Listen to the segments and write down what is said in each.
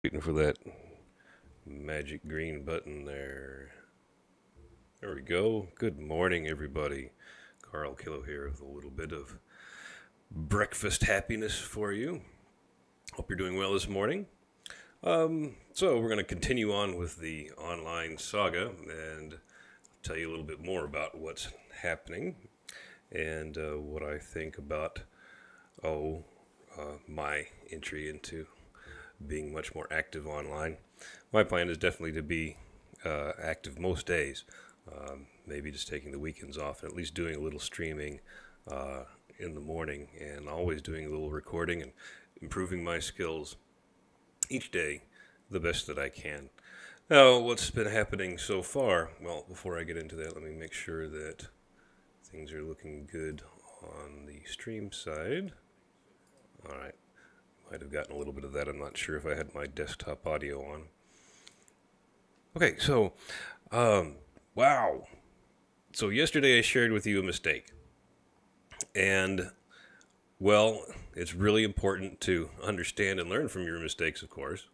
Waiting for that magic green button there. There we go. Good morning, everybody. Carl Kilo here with a little bit of breakfast happiness for you. Hope you're doing well this morning. So we're going to continue on with the online saga and tell you a little bit more about what's happening and what I think about my entry into being much more active online. My plan is definitely to be active most days, maybe just taking the weekends off and at least doing a little streaming in the morning and always doing a little recording and improving my skills each day the best that I can. Now, what's been happening so far? Well, before I get into that, let me make sure that things are looking good on the stream side. All right. Might have gotten a little bit of that. I'm not sure if I had my desktop audio on. Okay, so, wow. So yesterday I shared with you a mistake. And, well, it's really important to understand and learn from your mistakes, of course.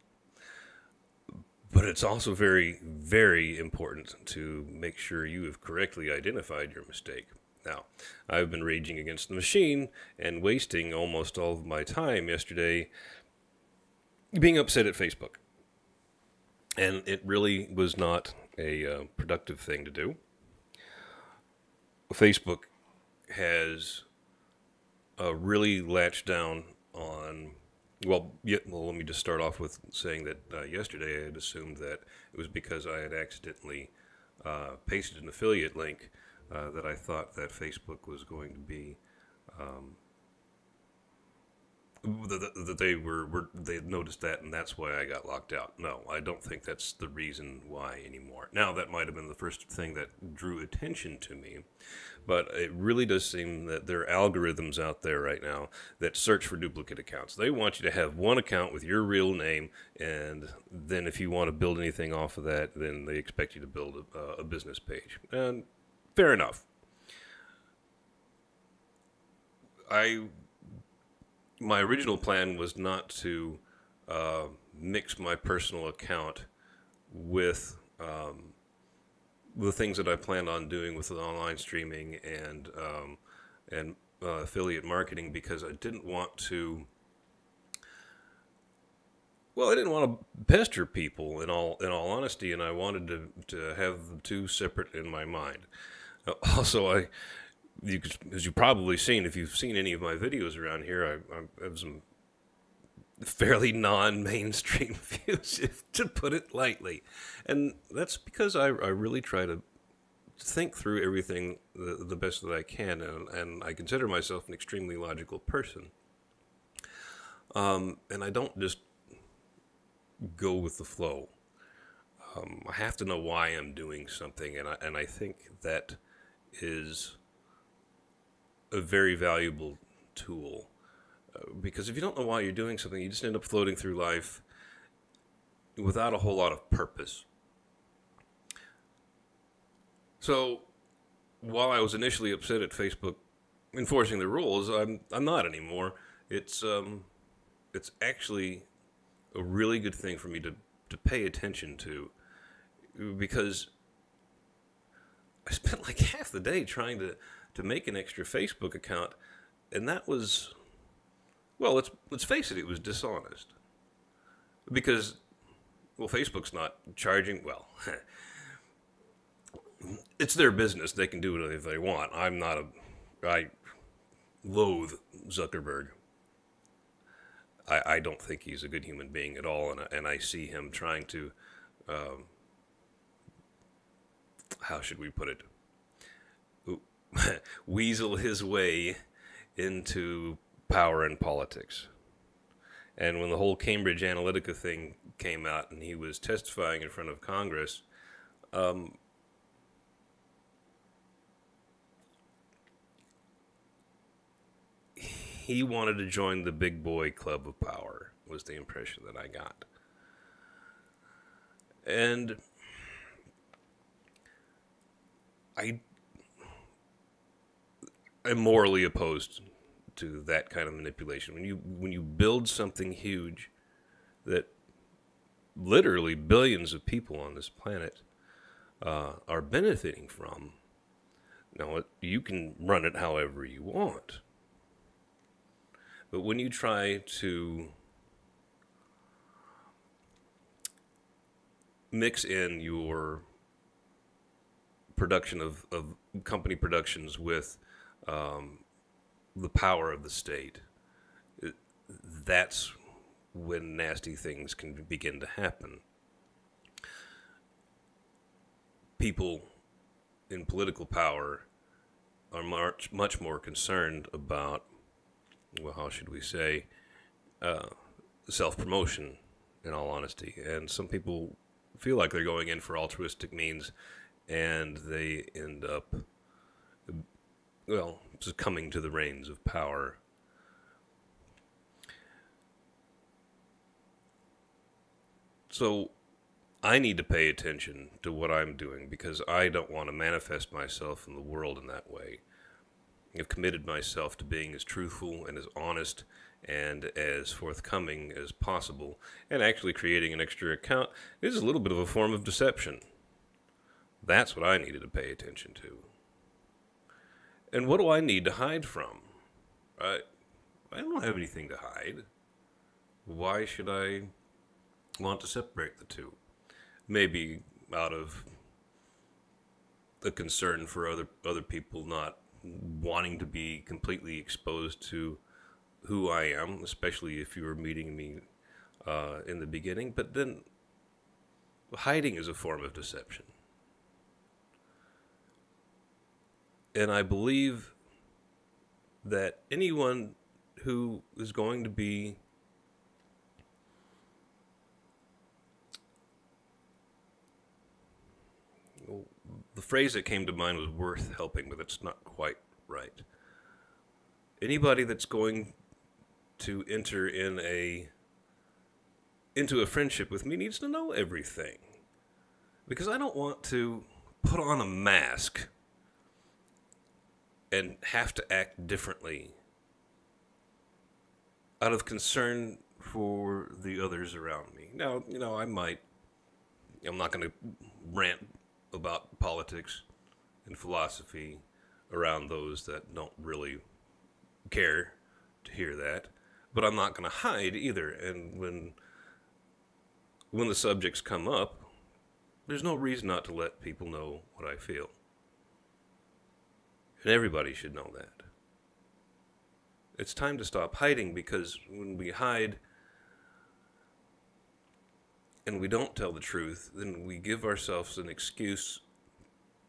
But it's also very, very important to make sure you have correctly identified your mistake. Now, I've been raging against the machine and wasting almost all of my time yesterday being upset at Facebook. And it really was not a productive thing to do. Facebook has really latched down on, well, let me just start off with saying that yesterday I had assumed that it was because I had accidentally pasted an affiliate link that I thought that Facebook was going to be that they had noticed that, and that's why I got locked out. No, I don't think that's the reason why anymore. Now, that might have been the first thing that drew attention to me, but it really does seem that there are algorithms out there right now that search for duplicate accounts. They want you to have one account with your real name, and then if you want to build anything off of that, then they expect you to build a business page. And fair enough. My original plan was not to mix my personal account with the things that I planned on doing with the online streaming and affiliate marketing, because I didn't want to. Well, I didn't want to pester people in all honesty, and I wanted to have the two separate in my mind. Also, as you've probably seen, if you've seen any of my videos around here, I have some fairly non-mainstream views, to put it lightly. And that's because I really try to think through everything the best that I can, and I consider myself an extremely logical person. And I don't just go with the flow. I have to know why I'm doing something, and I think that is a very valuable tool, because if you don't know why you're doing something, you just end up floating through life without a whole lot of purpose. So while I was initially upset at Facebook enforcing the rules, I'm not anymore. It's actually a really good thing for me to pay attention to, because I spent like half the day trying to make an extra Facebook account, and that was, well, let's face it, it was dishonest. Because, well, Facebook's not charging, well, it's their business, they can do whatever they want. I loathe Zuckerberg. I don't think he's a good human being at all, and I see him trying to, how should we put it, weasel his way into power and politics. And when the whole Cambridge Analytica thing came out and he was testifying in front of Congress, he wanted to join the big boy club of power, was the impression that I got. And I am morally opposed to that kind of manipulation. When you build something huge that literally billions of people on this planet are benefiting from. Now, you can run it however you want. But when you try to mix in your production of company productions with the power of the state, that's when nasty things can begin to happen. People in political power are much more concerned about, well, how should we say, self-promotion, in all honesty. And some people feel like they're going in for altruistic means, and they end up, well, succumbing to the reins of power. So I need to pay attention to what I'm doing because I don't want to manifest myself in the world in that way. I've committed myself to being as truthful and as honest and as forthcoming as possible, and actually creating an extra account is a little bit of a form of deception. That's what I needed to pay attention to. And what do I need to hide from? I don't have anything to hide. Why should I want to separate the two? Maybe out of a concern for other people not wanting to be completely exposed to who I am, especially if you were meeting me in the beginning. But then hiding is a form of deception. And I believe that anyone who is going to be the phrase that came to mind was worth helping, but it's not quite right. Anybody that's going to enter into a friendship with me needs to know everything. Because I don't want to put on a mask and have to act differently out of concern for the others around me. Now, I'm not going to rant about politics and philosophy around those that don't really care to hear that, but I'm not going to hide either. And when the subjects come up, there's no reason not to let people know what I feel. And everybody should know that. It's time to stop hiding, because when we hide and we don't tell the truth, then we give ourselves an excuse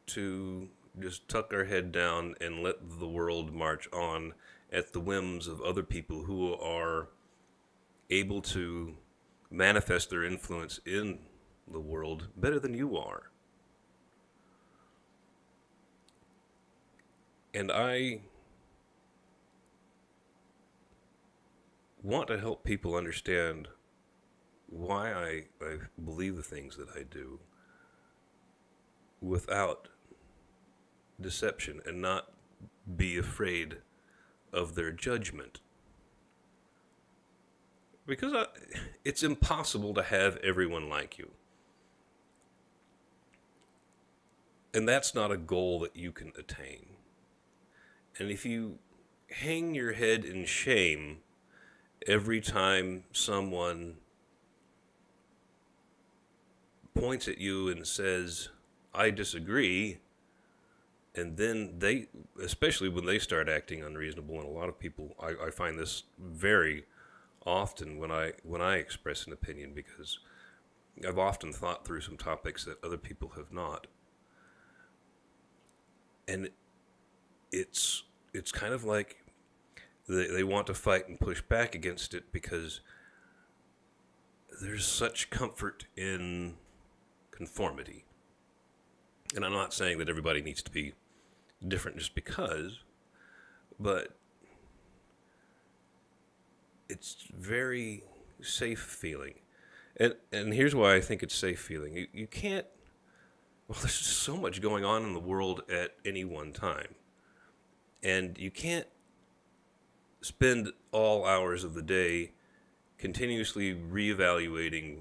to just tuck our head down and let the world march on at the whims of other people who are able to manifest their influence in the world better than you are. And I want to help people understand why I believe the things that I do without deception, and not be afraid of their judgment. Because it's impossible to have everyone like you. And that's not a goal that you can attain. And if you hang your head in shame every time someone points at you and says, I disagree, and then they, especially when they start acting unreasonable, and a lot of people, I find this very often when I express an opinion, because I've often thought through some topics that other people have not. And it's kind of like they want to fight and push back against it, because there's such comfort in conformity. And I'm not saying that everybody needs to be different just because, but it's very safe feeling. And here's why I think it's safe feeling. You can't, well, there's just so much going on in the world at any one time. And you can't spend all hours of the day continuously reevaluating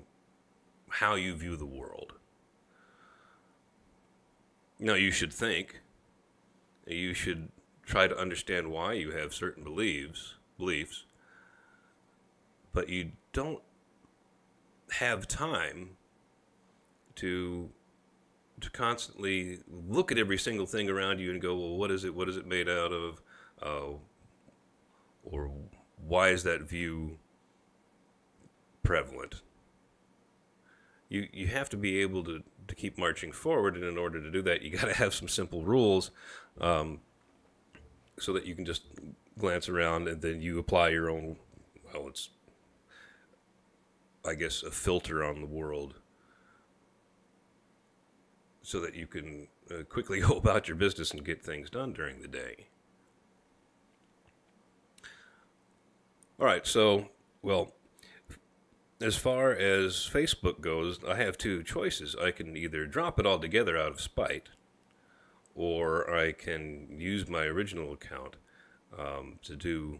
how you view the world. Now, you should think, you should try to understand why you have certain beliefs, but you don't have time to constantly look at every single thing around you and go, well, what is it made out of, or why is that view prevalent? You have to be able to keep marching forward, and in order to do that, you got to have some simple rules, so that you can just glance around and then you apply your own, well, it's, I guess, a filter on the world, so that you can quickly go about your business and get things done during the day. All right, so, well, as far as Facebook goes, I have two choices. I can either drop it all together out of spite, or I can use my original account to do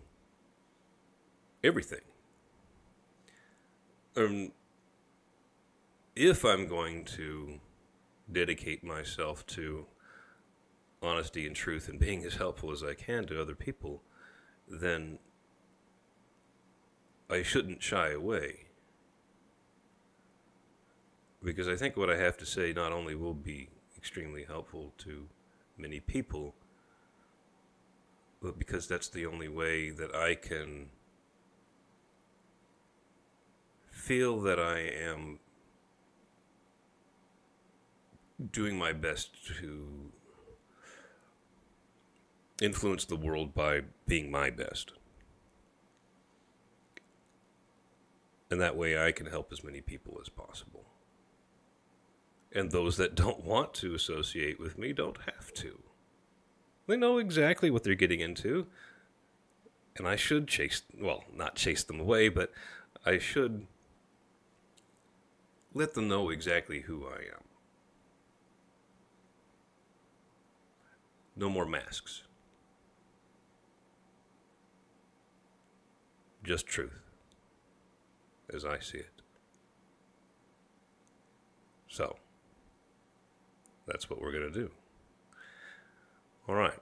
everything. If I'm going to dedicate myself to honesty and truth and being as helpful as I can to other people, then I shouldn't shy away. Because I think what I have to say not only will be extremely helpful to many people, but because that's the only way that I can feel that I am doing my best to influence the world by being my best. And that way I can help as many people as possible. And those that don't want to associate with me don't have to. They know exactly what they're getting into. And I should not chase them away, but I should let them know exactly who I am. No more masks. Just truth, as I see it. So, that's what we're going to do. All right.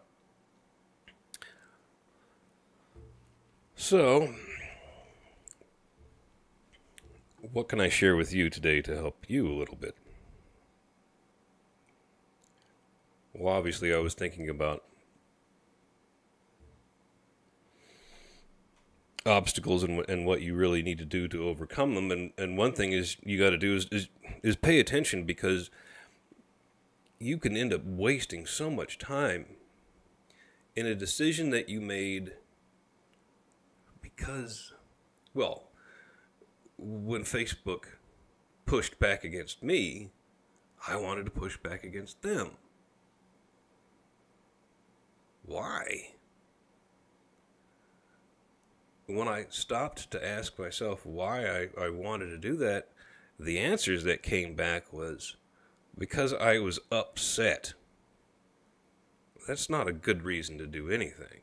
So, what can I share with you today to help you a little bit? Well, obviously, I was thinking about obstacles and what you really need to do to overcome them. And one thing is you got to do is pay attention, because you can end up wasting so much time in a decision that you made because, well, when Facebook pushed back against me, I wanted to push back against them. Why? When I stopped to ask myself why I wanted to do that, the answers that came back was because I was upset. That's not a good reason to do anything.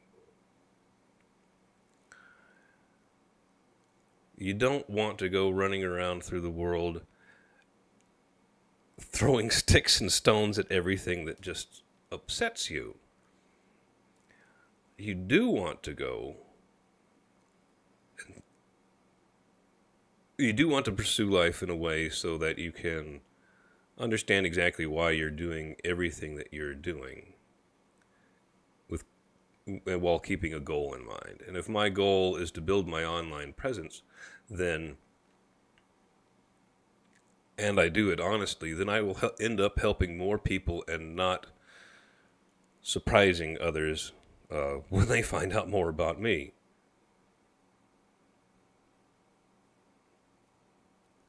You don't want to go running around through the world throwing sticks and stones at everything that just upsets you. You do want to go, you do want to pursue life in a way so that you can understand exactly why you're doing everything that you're doing, while keeping a goal in mind. And if my goal is to build my online presence, and I do it honestly, then I will end up helping more people and not surprising others when they find out more about me.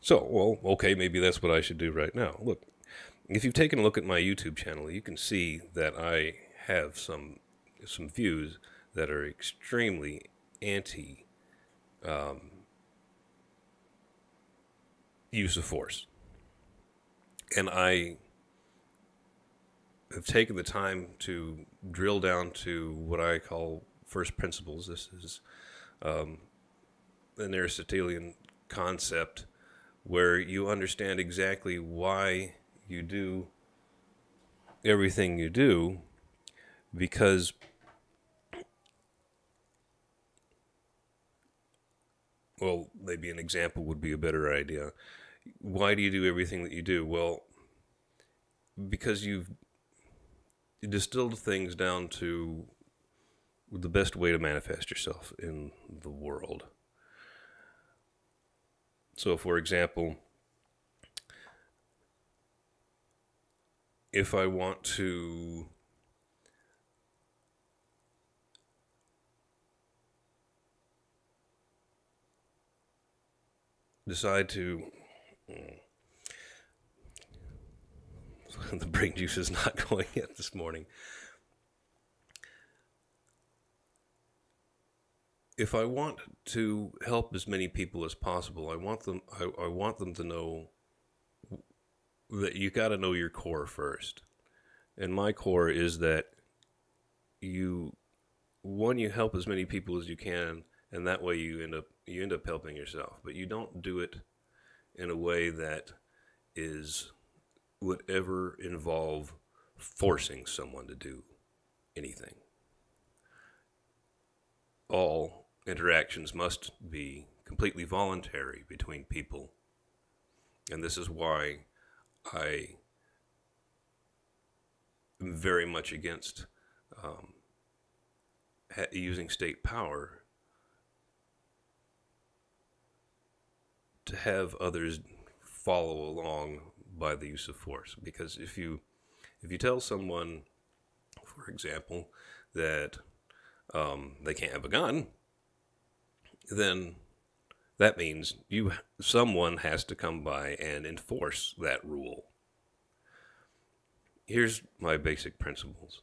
So, well, okay, maybe that's what I should do right now. Look, if you've taken a look at my YouTube channel, you can see that I have some views that are extremely anti use of force. And I have taken the time to drill down to what I call first principles. This is an Aristotelian concept where you understand exactly why you do everything you do, because well, maybe an example would be a better idea. Why do you do everything that you do? Well, because you've distilled things down to the best way to manifest yourself in the world. So, for example, if I want to decide to the brain juice is not going yet this morning. If I want to help as many people as possible, I want them to know that you got to know your core first. And my core is that you help as many people as you can, and that way you end up helping yourself. But you don't do it in a way that would ever involve forcing someone to do anything. All interactions must be completely voluntary between people. And this is why I am very much against using state power to have others follow along by the use of force. Because if you tell someone, for example, that they can't have a gun, then that means someone has to come by and enforce that rule. Here's my basic principles.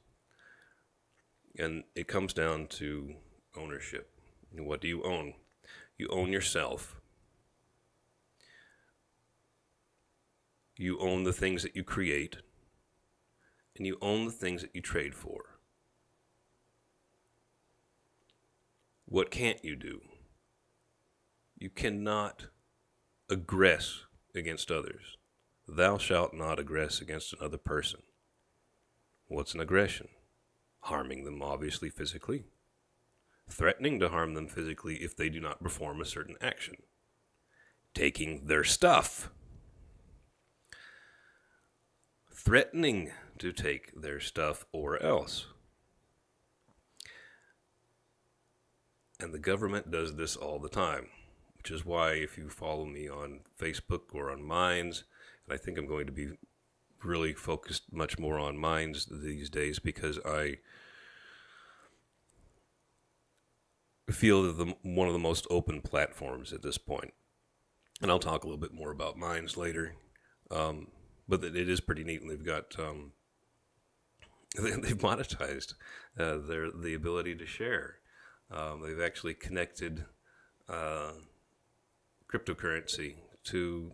And it comes down to ownership. What do you own? You own yourself. You own the things that you create. And you own the things that you trade for. What can't you do? You cannot aggress against others. Thou shalt not aggress against another person. What's an aggression? Harming them, obviously, physically. Threatening to harm them physically if they do not perform a certain action. Taking their stuff. Threatening to take their stuff or else. And the government does this all the time, which is why if you follow me on Facebook or on Minds, and I think I'm going to be really focused much more on Minds these days, because I feel that one of the most open platforms at this point. And I'll talk a little bit more about Minds later, but it is pretty neat, and they've got they've monetized the ability to share. They've actually connected cryptocurrency to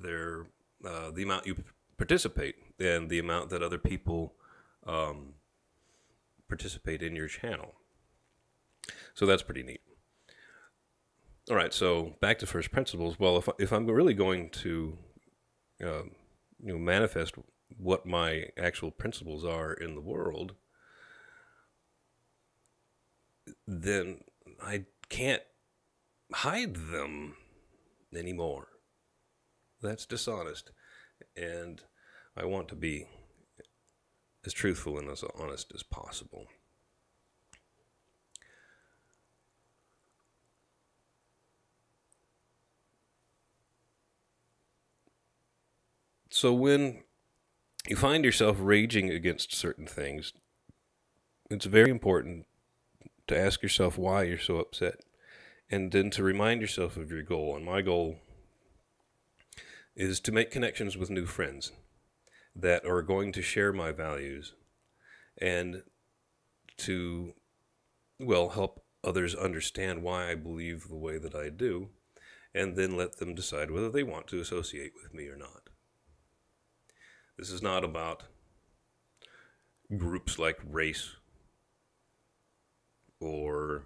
the amount you participate and the amount that other people participate in your channel. So that's pretty neat. All right, so back to first principles. Well, if I'm really going to manifest what my actual principles are in the world, then I can't hide them anymore. That's dishonest. And I want to be as truthful and as honest as possible. So when you find yourself raging against certain things, it's very important to ask yourself why you're so upset, and then to remind yourself of your goal. And my goal is to make connections with new friends that are going to share my values and to, well, help others understand why I believe the way that I do, and then let them decide whether they want to associate with me or not. This is not about groups like race or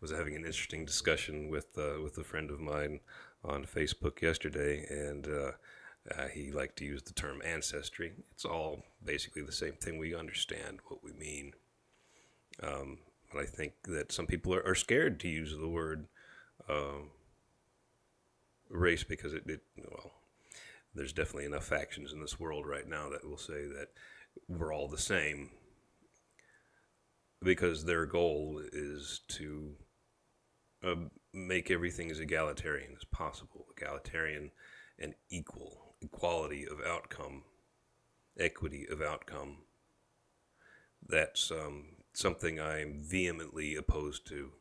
was having an interesting discussion with a friend of mine on Facebook yesterday, and he liked to use the term ancestry. It's all basically the same thing. We understand what we mean, but I think that some people are scared to use the word race because well, there's definitely enough factions in this world right now that will say that we're all the same, because their goal is to make everything as egalitarian as possible, egalitarian and equality of outcome, equity of outcome. That's something I'm vehemently opposed to.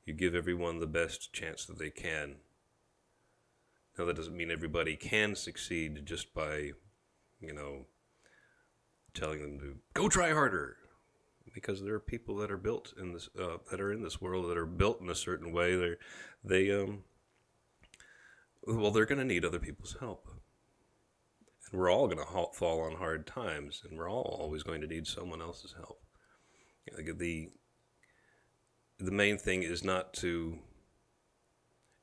You give everyone the best chance that they can. Now, that doesn't mean everybody can succeed just by, telling them to go try harder. Because there are people that are built in this, that are in this world that are built in a certain way. They're going to need other people's help, and we're all going to fall on hard times, and we're all always going to need someone else's help. The main thing is not to.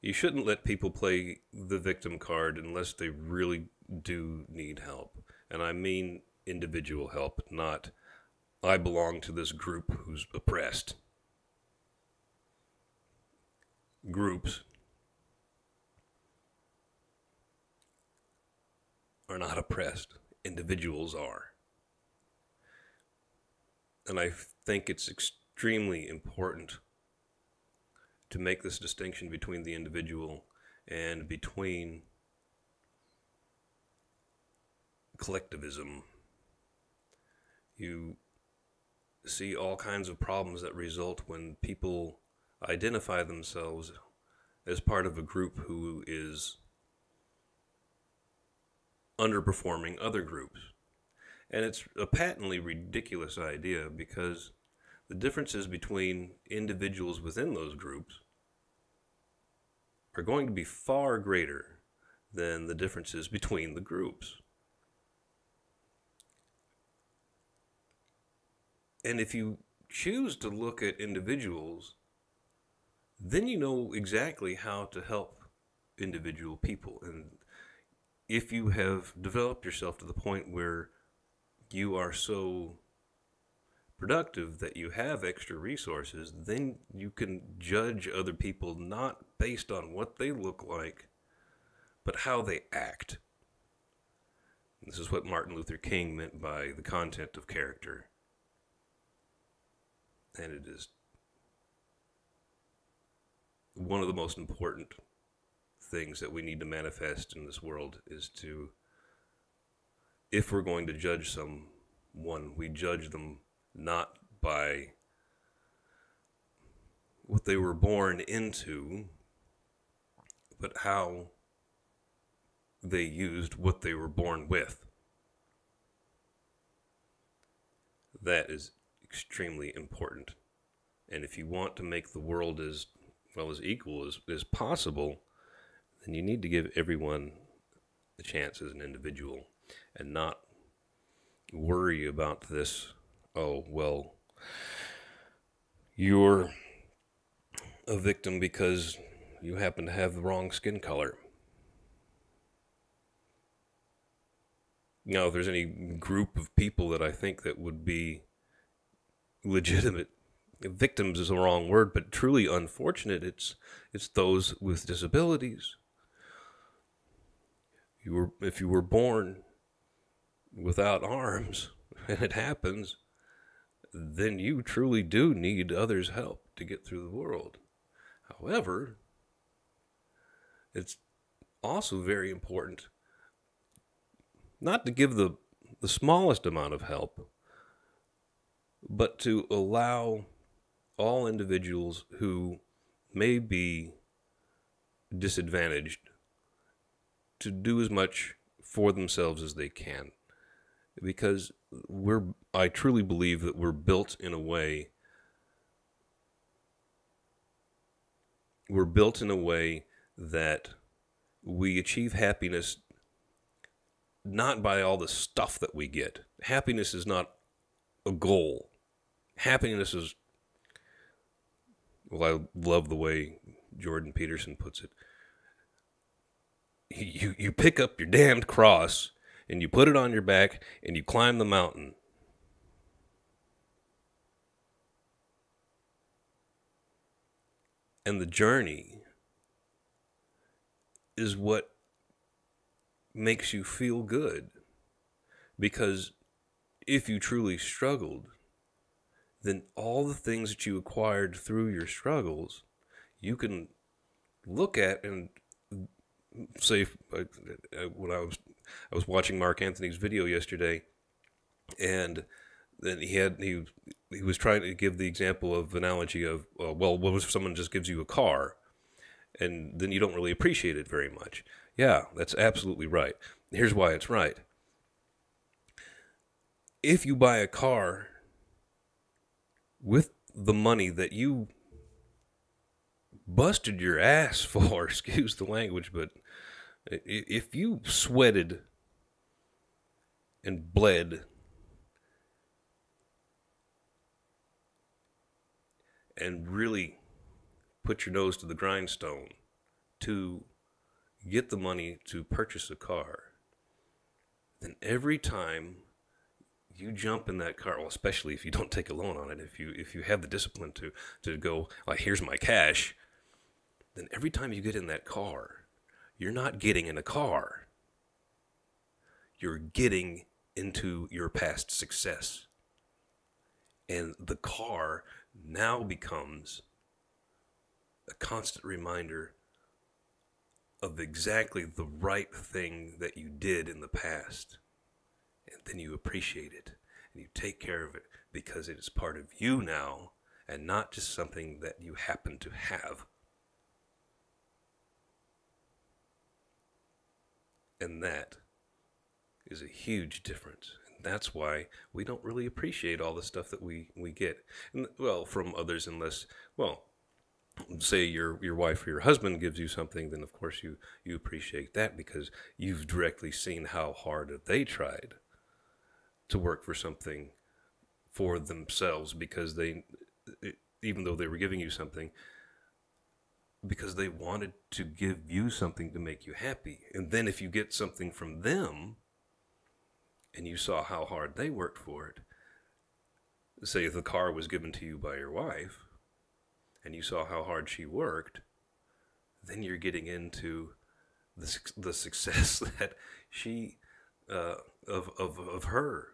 You shouldn't let people play the victim card unless they really do need help, and I mean individual help, not I belong to this group who's oppressed. Groups are not oppressed. Individuals are. And I think it's extremely important to make this distinction between the individual and between collectivism. You see all kinds of problems that result when people identify themselves as part of a group who is underperforming other groups. And it's a patently ridiculous idea, because the differences between individuals within those groups are going to be far greater than the differences between the groups. And if you choose to look at individuals, then you know exactly how to help individual people. And if you have developed yourself to the point where you are so productive that you have extra resources, then you can judge other people not based on what they look like, but how they act. This is what Martin Luther King meant by the content of character. And it is one of the most important things that we need to manifest in this world, is to, if we're going to judge someone, we judge them not by what they were born into, but how they used what they were born with. That is extremely important. And if you want to make the world as equal as possible, then you need to give everyone a chance as an individual, and not worry about this, oh, well, you're a victim because you happen to have the wrong skin color. Now, if there's any group of people that I think that would be legitimate victims is the wrong word, but truly unfortunate, it's those with disabilities. If you were born without arms, and it happens, then you truly do need others' help to get through the world. However, it's also very important not to give the smallest amount of help, but to allow all individuals who may be disadvantaged to do as much for themselves as they can. Because I truly believe that we're built in a way that we achieve happiness not by all the stuff that we get. Happiness is not a goal. Happiness Well, I love the way Jordan Peterson puts it. You pick up your damned cross and you put it on your back and you climb the mountain. And the journey is what makes you feel good. Because if you truly struggled, then all the things that you acquired through your struggles, you can look at and say, when I was watching Mark Anthony's video yesterday, and then he was trying to give the example of analogy of well, what if someone just gives you a car, and then you don't really appreciate it very much? Yeah, that's absolutely right. Here's why it's right. If you buy a car with the money that you busted your ass for, excuse the language, but if you sweated and bled and really put your nose to the grindstone to get the money to purchase a car, then every time you jump in that car, well, especially if you don't take a loan on it, if you have the discipline to go, like, here's my cash, then every time you get in that car, you're not getting in a car. You're getting into your past success. And the car now becomes a constant reminder of exactly the right thing that you did in the past. And then you appreciate it and you take care of it because it is part of you now and not just something that you happen to have. And that is a huge difference. And that's why we don't really appreciate all the stuff that we get. And, well, from others, unless, well, say your wife or your husband gives you something, then of course you appreciate that because you've directly seen how hard they tried to work for something for themselves, because even though they were giving you something, because they wanted to give you something to make you happy. And then if you get something from them and you saw how hard they worked for it, say if the car was given to you by your wife and you saw how hard she worked, then you're getting into the success that she of her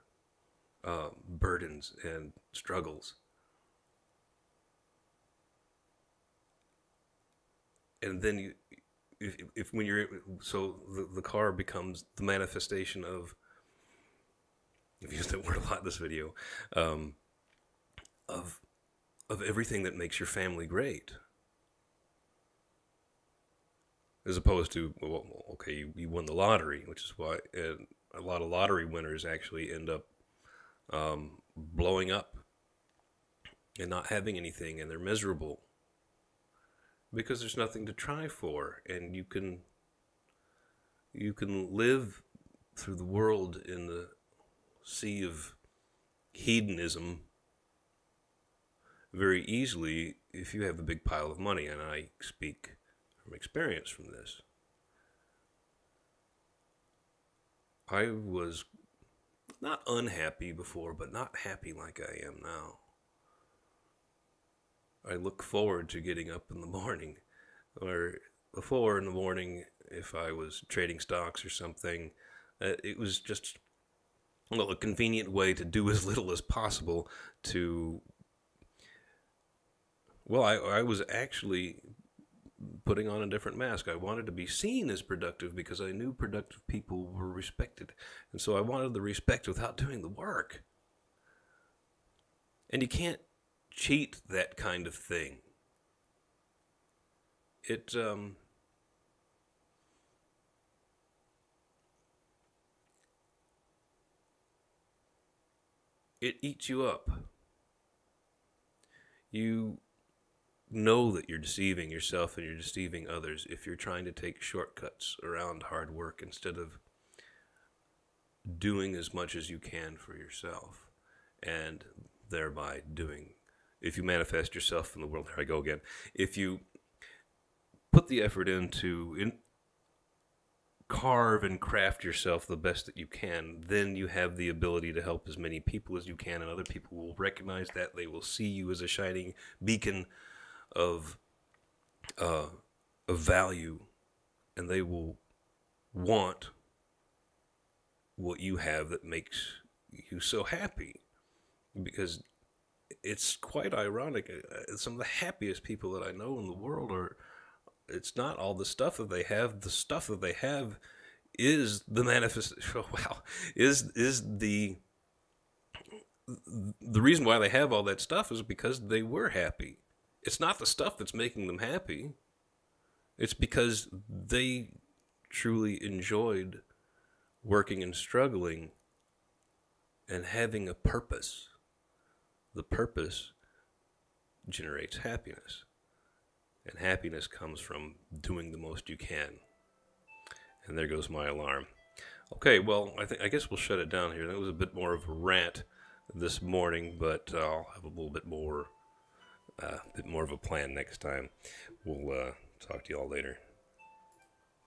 burdens and struggles. And then if when you're, so the car becomes the manifestation of, I've used that word a lot in this video, of everything that makes your family great. As opposed to, well, okay, you won the lottery, which is why a lot of lottery winners actually end up blowing up and not having anything, and they're miserable because there's nothing to try for, and you can live through the world in the sea of hedonism very easily if you have a big pile of money, and I speak from experience from this. I was not unhappy before, but not happy like I am now. I look forward to getting up in the morning, or before in the morning, if I was trading stocks or something, it was just, well, a convenient way to do as little as possible to, well, I was actually putting on a different mask. I wanted to be seen as productive because I knew productive people were respected. And so I wanted the respect without doing the work. And you can't cheat that kind of thing. It eats you up. You know that you're deceiving yourself and you're deceiving others if you're trying to take shortcuts around hard work instead of doing as much as you can for yourself, and thereby doing if you manifest yourself in the world, there I go again, if you put the effort into carve and craft yourself the best that you can, then you have the ability to help as many people as you can, and other people will recognize that. They will see you as a shining beacon of value, and they will want what you have that makes you so happy. Because it's quite ironic. Some of the happiest people that I know in the world are, it's not all the stuff that they have. The stuff that they have is the manifestation. Wow, is the reason why they have all that stuff is because they were happy. It's not the stuff that's making them happy. It's because they truly enjoyed working and struggling and having a purpose. The purpose generates happiness. And happiness comes from doing the most you can. And there goes my alarm. Okay, well, I guess we'll shut it down here. That was a bit more of a rant this morning, but I'll have a little bit more of a plan next time. We'll talk to you all later.